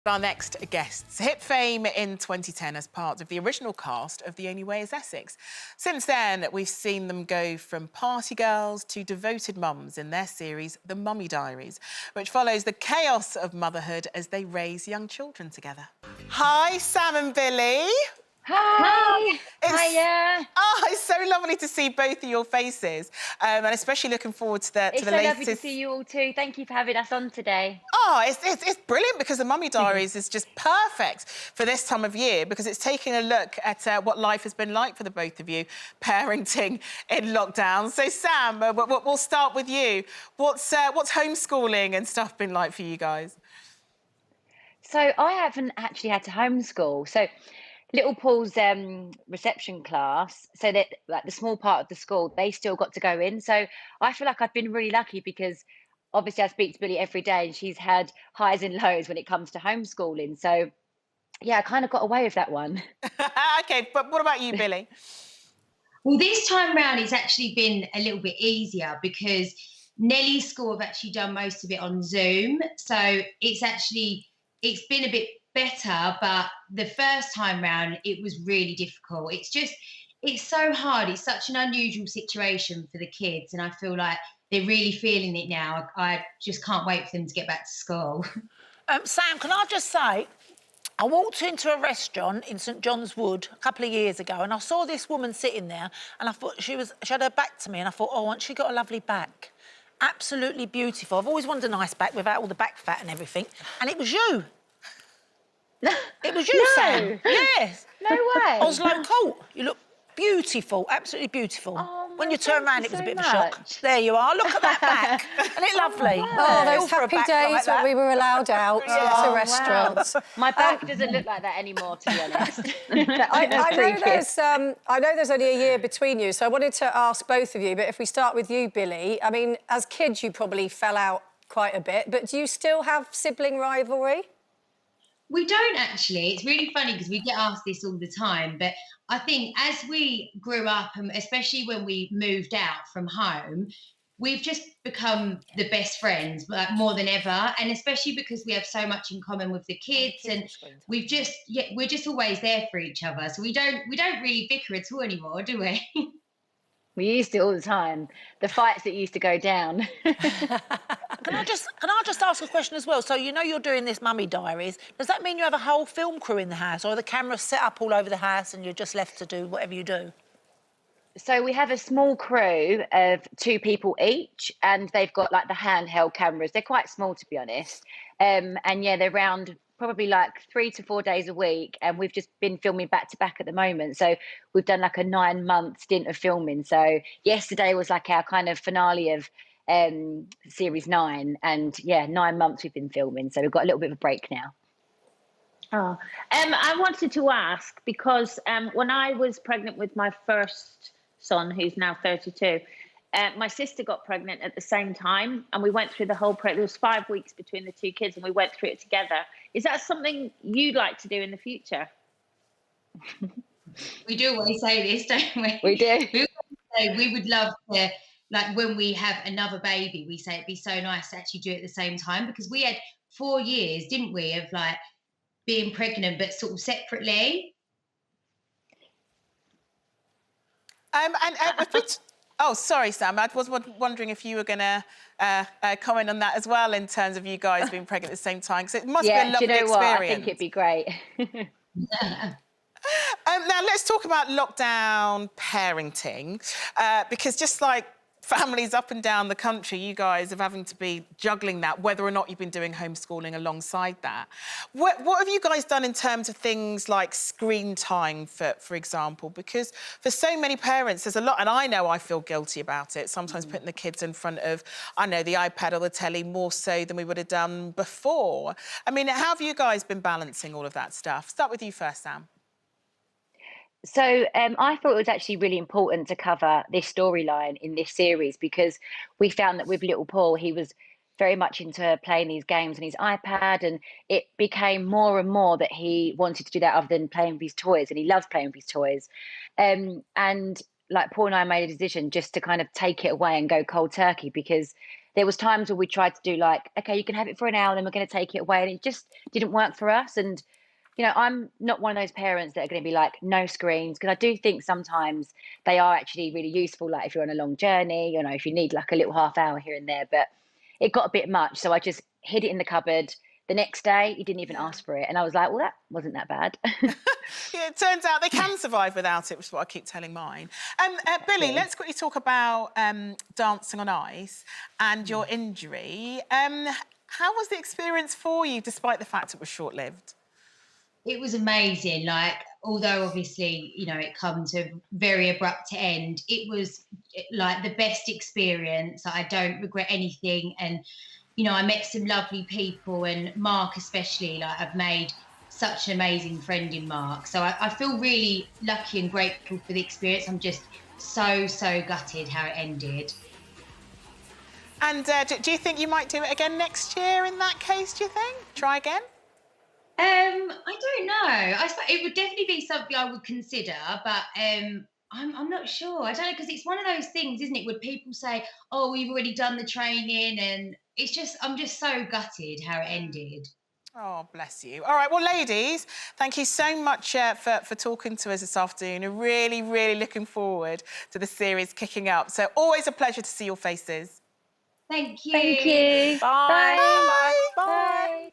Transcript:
Our next guests hit fame in 2010 as part of the original cast of The Only Way is Essex. Since then, we've seen them go from party girls to devoted mums in their series The Mummy Diaries, which follows the chaos of motherhood as they raise young children together. Hi, Sam and Billie. Hi. Hiya. Oh, it's so lovely to see both of your faces, and especially looking forward to the It's so latest. lovely to see you all too. Thank you for having us on today. Oh, it's brilliant because The Mummy Diaries is just perfect for this time of year because it's taking a look at what life has been like for the both of you, parenting in lockdown. So, Sam, we'll start with you. What's homeschooling and stuff been like for you guys? So I haven't actually had to homeschool. So little Paul's reception class, so that like the small part of the school, they still got to go in. So I feel like I've been really lucky because obviously I speak to Billie every day and she's had highs and lows when it comes to homeschooling. So yeah, I kind of got away with that one. OK, but what about you, Billie? Well, this time round, it's actually been a little bit easier because Nellie's school have actually done most of it on Zoom. So it's been a bit better, but the first time round, it was really difficult. It's so hard. It's such an unusual situation for the kids. And I feel like they're really feeling it now. I just can't wait for them to get back to school. Sam, can I just say, I walked into a restaurant in St John's Wood a couple of years ago and I saw this woman sitting there and I thought she had her back to me and I thought, oh, hasn't she got a lovely back? Absolutely beautiful. I've always wanted a nice back without all the back fat and everything. And it was you. It was you, No. Sam. Yes. No way. Oslo Court. You look beautiful, absolutely beautiful. Oh, when no, you turn thank around, you it was a so bit of a shock. much. There you are. Look at that back. Isn't it lovely? Oh, those For a happy back days like when that. we were allowed out Yeah. to restaurants. My back doesn't look like that anymore, to be honest. I know there's only a year between you, so I wanted to ask both of you, but if we start with you, Billie, I mean, as kids, you probably fell out quite a bit, but do you still have sibling rivalry? We don't actually. It's really funny because we get asked this all the time. But I think as we grew up, and especially when we moved out from home, we've just become the best friends, like more than ever. And especially because we have so much in common with the kids, and we're just always there for each other. So we don't really bicker at all anymore, do we? We used to all the time. The fights that used to go down. Can I just ask a question as well? So you know you're doing this Mummy Diaries. Does that mean you have a whole film crew in the house, or are the cameras set up all over the house and you're just left to do whatever you do? So we have a small crew of 2 people each, and they've got like the handheld cameras. They're quite small, to be honest. And yeah, they're around probably like 3 to 4 days a week, and we've just been filming back to back at the moment. So we've done like a 9-month stint of filming. So yesterday was like our kind of finale of series 9, and yeah, 9 months we've been filming. So we've got a little bit of a break now. Oh, I wanted to ask because when I was pregnant with my first son, who's now 32, my sister got pregnant at the same time, and we went through the whole There was 5 weeks between the 2 kids, and we went through it together. Is that something you'd like to do in the future? We do always say this, don't we? We do. We would love to, like when we have another baby, we say it'd be so nice to actually do it at the same time, because we had 4 years, didn't we, of like being pregnant but sort of separately. Oh, sorry, Sam. I was wondering if you were going to comment on that as well in terms of you guys being pregnant at the same time, because it must be a lovely do you know what? experience. I think it'd be great. Now, let's talk about lockdown parenting, because just like families up and down the country, you guys are having to be juggling that, whether or not you've been doing homeschooling alongside that. What have you guys done in terms of things like screen time, for example? Because for so many parents, there's a lot, and I know I feel guilty about it, sometimes putting the kids in front of, I know, the iPad or the telly more so than we would have done before. I mean, how have you guys been balancing all of that stuff? Start with you first, Sam. So I thought it was actually really important to cover this storyline in this series because we found that with little Paul, he was very much into playing these games on his iPad, and it became more and more that he wanted to do that other than playing with his toys, and he loves playing with his toys. And like Paul and I made a decision just to kind of take it away and go cold turkey because there was times where we tried to do like, okay, you can have it for an hour, then we're going to take it away, and it just didn't work for us. And you know, I'm not one of those parents that are going to be like, no screens, because I do think sometimes they are actually really useful, like if you're on a long journey, you know, if you need like a little half hour here and there. But it got a bit much, so I just hid it in the cupboard. The next day, he didn't even ask for it. And I was like, well, that wasn't that bad. Yeah, it turns out they can survive without it, which is what I keep telling mine. Billie, let's quickly talk about dancing on ice and your injury. How was the experience for you, despite the fact it was short-lived? It was amazing. Like, although obviously, you know, it comes to a very abrupt end, it was like the best experience. I don't regret anything. And, you know, I met some lovely people, and Mark especially, like I've made such an amazing friend in Mark. So I feel really lucky and grateful for the experience. I'm just so gutted how it ended. And do you think you might do it again next year in that case, do you think? Try again? I don't know. It would definitely be something I would consider, but I'm not sure. I don't know, because it's one of those things, isn't it, where people say, oh, we've already done the training, and it's just, I'm just so gutted how it ended. Oh, bless you. All right, well, ladies, thank you so much for talking to us this afternoon. We're really looking forward to the series kicking up. So always a pleasure to see your faces. Thank you. Thank you. Bye. Bye. Bye. Bye.